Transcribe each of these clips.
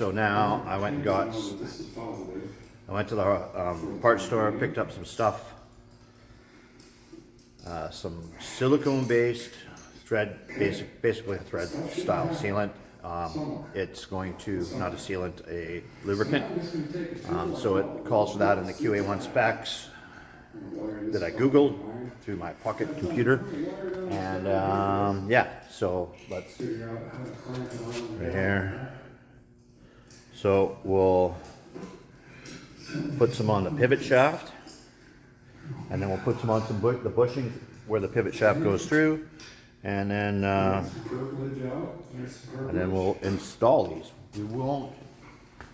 so now I went and got, I went to the parts store, picked up some stuff, some silicone-based thread, basically a thread style sealant. It's going to, not a sealant, a lubricant. So it calls for that in the QA1 specs that I Googled through my pocket computer. And yeah, so let's, right here. So we'll put some on the pivot shaft, and then we'll put some on the bushings where the pivot shaft goes through, and then we'll install these. We won't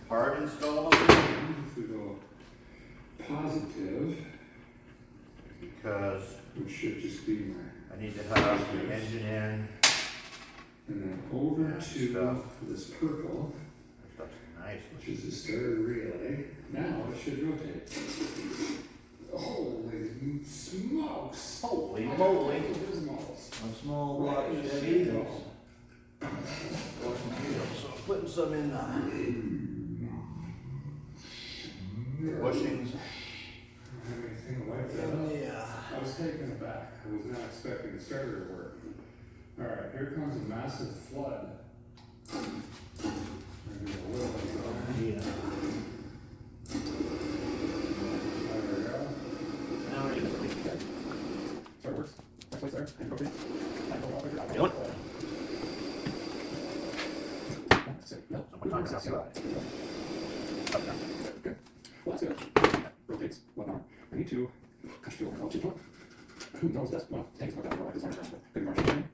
hard install them positive, because which should just be I need to have the engine in. and then over to this purple, That's nice. which is the starter relay. Now it should rotate. Holy smokes! Holy moly! Gizmos. A small block of Eagles. So putting some in bushings. Anything like that? Yeah. I was taken aback. I was not expecting the starter to work. All right, here comes a massive flood. Maybe a little bit of Yeah. There we go. Now we're gonna So it works. Next place there. And rotate. And go up there. You know what? No. Sometimes that's right. Good. Well, that's good. Rotates. What now? I need to catch fuel. I'll change one. Who knows this? Well, tanks not that. This one's good margin.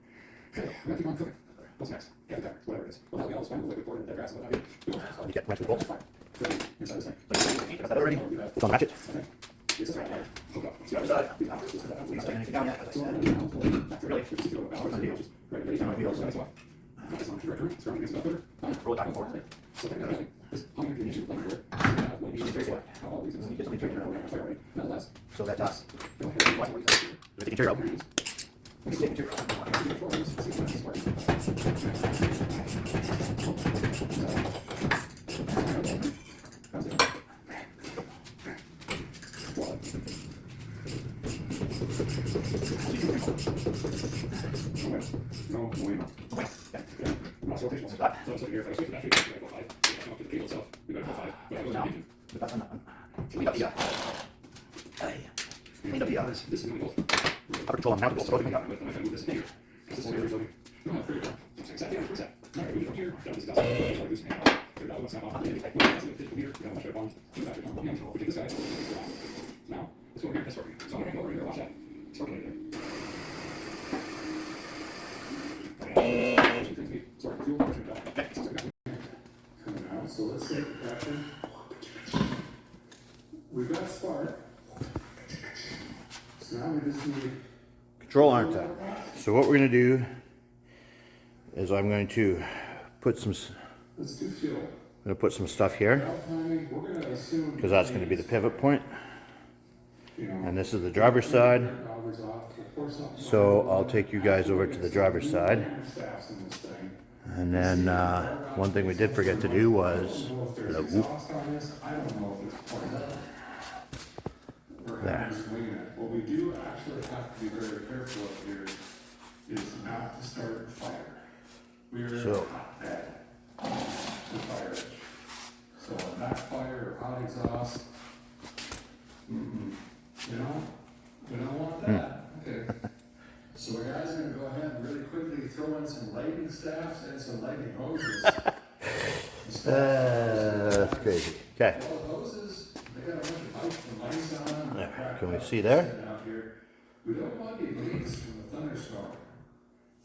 Okay, I'm gonna keep on cooking. What's next? Get there. Whatever it is. Well, we always find the liquid poured in the dead grass and what have you. You get wrench with bolts. Inside this thing. Got that already? It's on the ratchet. Okay. This is right there. Hook up. The other side. Not taking anything down yet, as I said. Really? Right, ready? Time wheels. That's why. That's on directory. Surrounding against the footer. Roll it back and forth. So think about it. This how many issue like here. All these things. Nonetheless. So that top. Go ahead. With the interior out. With the interior No, wait. So it's like here, if I switch to battery, I go 5. If I come up to the cable itself, we gotta go 5. But I go to the engine. Clean up the clean up the This is the upper control on the mounted bolts. if I move this in here, because this is where it's like, no, I'm pretty well. So it's exactly where it's at. All right, we from here, down this is like this thing. Figure out what's not off. That's a good fit from here. We got a bunch of bonds. We got we take this guy. Now, let's go over here. That's working. So I'm gonna go over here. Watch that. It's working right there. Sorry, fuel pressure down. Coming out. So let's take the pressure. We've got spark. So now we just need Control arm tap. So what we're going to do is I'm going to put some, let's do fuel. I'm going to put some stuff here Valve timing, we're gonna assume because that's going to be the pivot point, you know, and this is the driver's side. hours off. Of course, not So I'll take you guys over to the driver's side, staffs in this thing. and then one thing we did forget to do was If there's the whoop. exhaust on this, I don't know if it's part of that. We're There. kind of just winging it. What we do actually have to be very careful of here is not to start a fire. We're So- hot bed to fire it. So a backfire or hot exhaust, you know, we don't want that. Okay. So the guys are gonna go ahead and really quickly throw in some lighting staffs and some lighting hoses. That's crazy. Okay. Well, hoses, they got a bunch of pipes and lights on them. There. Can we see there? Out here. We don't want any leaks from the thunderstorm.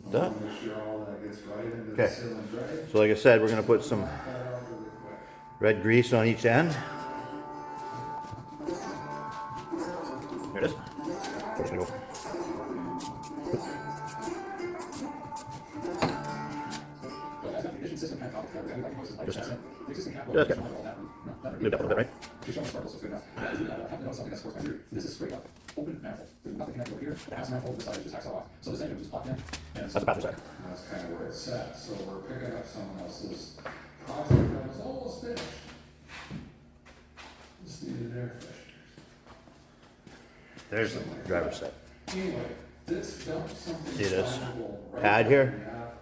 I Done. want to make sure all that gets right into the Okay. cylinder, right? So like I said, we're going to put some Cut it off really quick. red grease on each end. There it is. So it's gonna go. Just get moved up a little bit, right? This is straight up open manifold. There's nothing connected over here. The house manifold, the side just hacks off. So this engine just popped in. And That's the passenger side. that's kind of where it's set. So we're picking up someone else's project that was almost There's the driver's side. Anyway, this dump something. See this flammable right pad there here? in the app.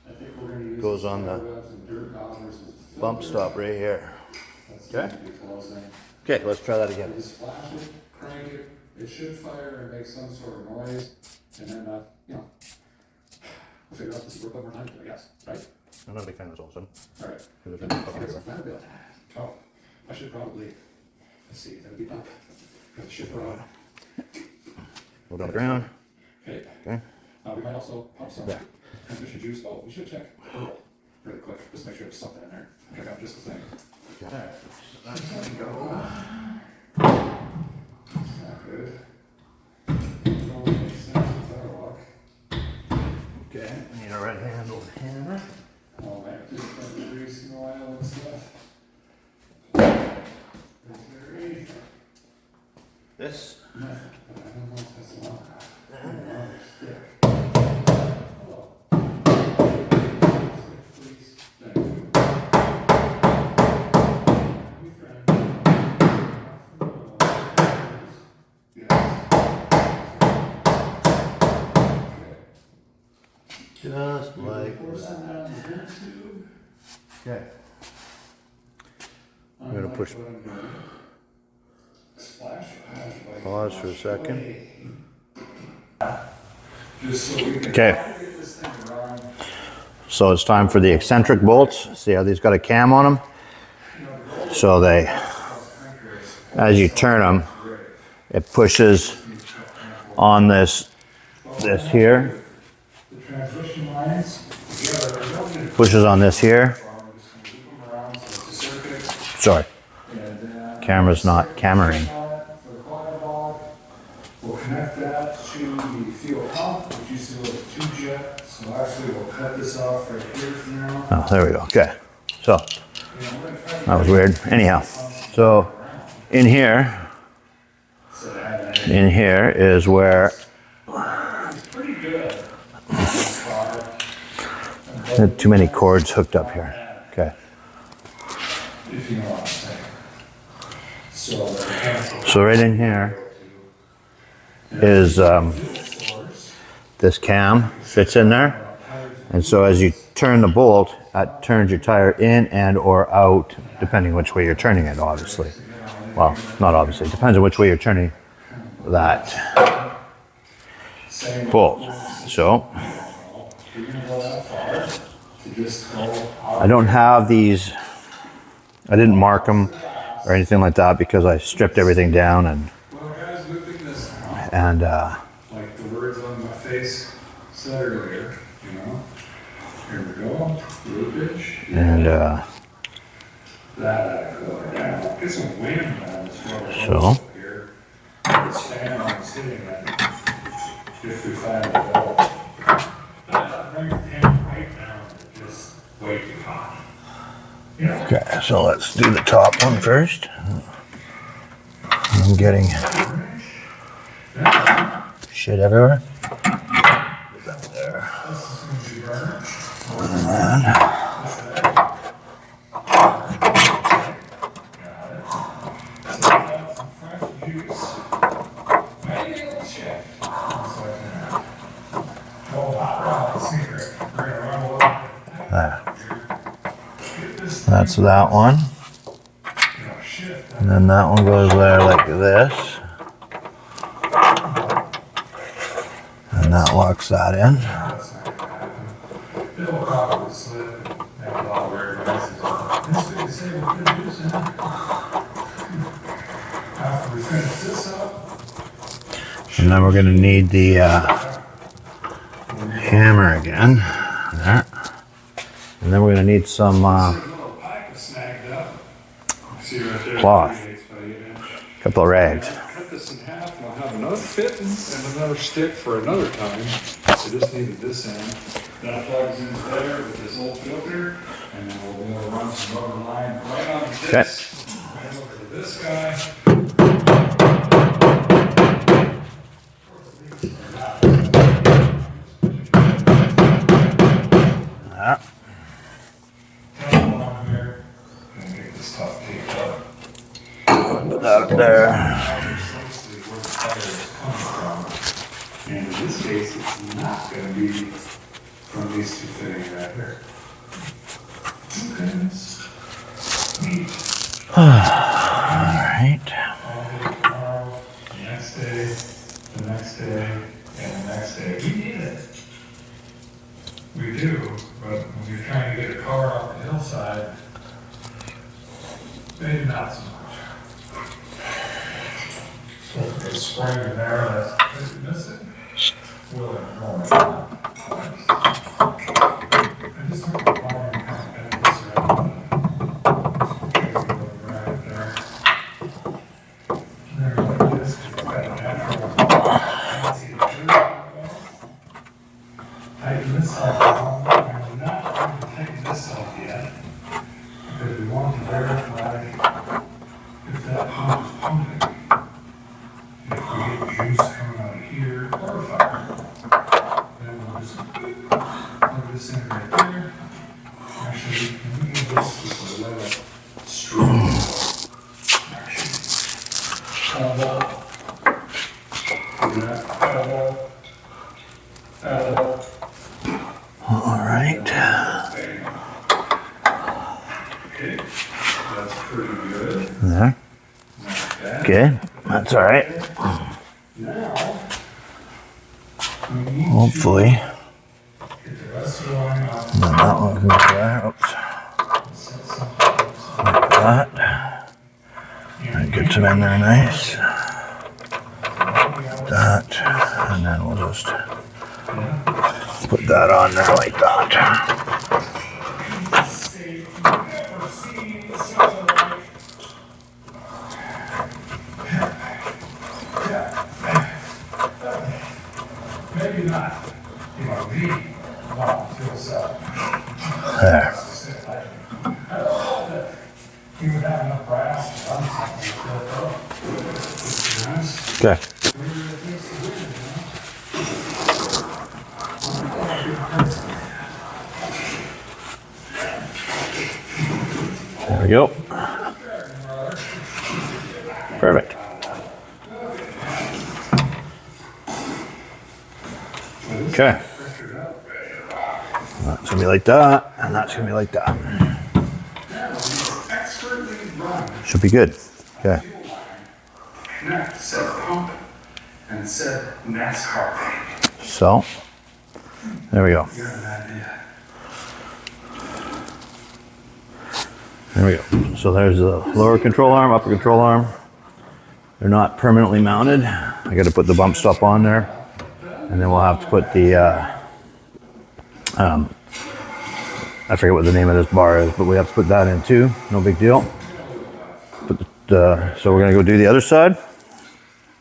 I think we're gonna use Goes on the spider webs and dirt gobbers as a bump filter. stop right here. That's Okay. gonna be closing. Okay, let's try that again. Just flash it, crank it, it should fire and make some sort of noise, and then, you know, we'll figure out this work one more time, I guess, right? I'm not a big fan of this all of a sudden. Alright. Because they're trying to fuck It's everywhere. not a bit. Oh, I should probably, let's see, that'll be up. Got the shift rod. Hold on the ground. Okay. Okay. We might also pump some Yeah. transmission juice. Oh, we should check oil really quick, just make sure there's something in there. I got just the thing. Alright. That's gonna go. Not good. Don't make sense with our luck. Okay, I need a red handled hammer. Oh man, just got the grease and oil and stuff. Is there anything? This. Nothing, but I don't know if that's enough. Another stick. Hello. Stick, please. Thank you. My friend. Yes. Just like Pour some down the vent tube. Okay. I'm gonna push. Unlike what I'm doing. Splash. Pause for a second. Just so we can Okay. get this thing around. So it's time for the eccentric bolts. See how these got a cam on them? So they, as you turn them, it pushes on this here, The transmission lines together. pushes on this here. We're just gonna keep them around so it's a circuit. Sorry, And then camera's not cameraing. for the coil bulb, we'll connect that to the fuel pump, which used to be a two jet. So actually we'll cut this off right here for now. Oh, there we go. Okay. So And we're gonna try to that was weird. Anyhow, so in here is where pretty good. had too many cords hooked up here. Okay. If you know what I'm saying. So the mechanical So right in here is this cam fits in there. And so as you turn the bolt, that turns your tire in and or out, depending which way you're turning it, obviously. Well, not obviously, it depends on which way you're turning that bolt. So I don't have these, I didn't mark them or anything like that because I stripped everything down Well, guys, good thing this, and like the words on my face said earlier, you know. Here we go, loopage. That go down. Get some wind on this rubber So. hose up here. This fan I'm sitting in. If we find the ball. Bring your hand right down. Just way too hot. Yeah. okay, so let's do the top one first. I'm getting shit everywhere. There. And then there. That's that one. And then that one goes there like this. And that locks that in. It'll probably slip. Make it all weird. This is say what good news, huh? After we finish this up, And then we're gonna need the hammer again. There. And then we're gonna need some little pipe is snagged up. See right there. Cloth. 3/8 by 8 inch. couple of rags. Cut this in half, and I'll have another fitting and another stick for another time. I just needed this end. That plugs in there with this old filter, and then we'll be able to run some rubber line right on this. Right over to this guy. There. Come along here and get this stuff taped up. Put that up there. Obviously, where the tire is this case, it's not going to be from these two fitting right here. Okay, that's neat. Alright. Tomorrow, the next day, the next day, and the next day. We need it. We do, but when you're trying to get a car off the hillside, maybe not so much. So if it's spring in there, that's, did you miss it? Will ignore it. I just don't know why I'm kind of bend this around. Okay, we'll go right there. There, like this, 'cause it's got a natural. I can see the dirt. Tighten this off. I'm not going to tighten this off yet, because we want to verify if that pump is pumping. If we get juice coming out of here or fire, then we'll just plug this in right there. Actually, can we move this just a little strong? Actually, elbow. Do that, elbow. Elbow. Alright. There you go. Okay, that's pretty good. There. Not bad. Okay. That's alright. Now, we need Hopefully. to get the rest of the line off. Then that one can go there. Oops. Set something else up. Like that. That gets them in there nice. That. And then we'll just put that on there like that. Say, you've never seen something like. Maybe not. You know, the fuel cell. There. I don't know that he would have enough brass to run something like that, though. To be honest. Okay. Maybe it needs to win, you know? There we go. Perfect. Okay. That's gonna be like that, and that's gonna be like that. Expertly run. Should be good. Okay. Connect said pump and said NASCAR. So, there we go. You have an idea. There we go. So there's the lower control arm, upper control arm. They're not permanently mounted. I got to put the bump stop on there, and then we'll have to put the I forget what the name of this bar is, but we have to put that in too. No big deal. So we're gonna go do the other side.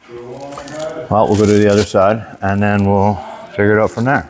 Well, we'll go do the other side, and then we'll figure it out from there.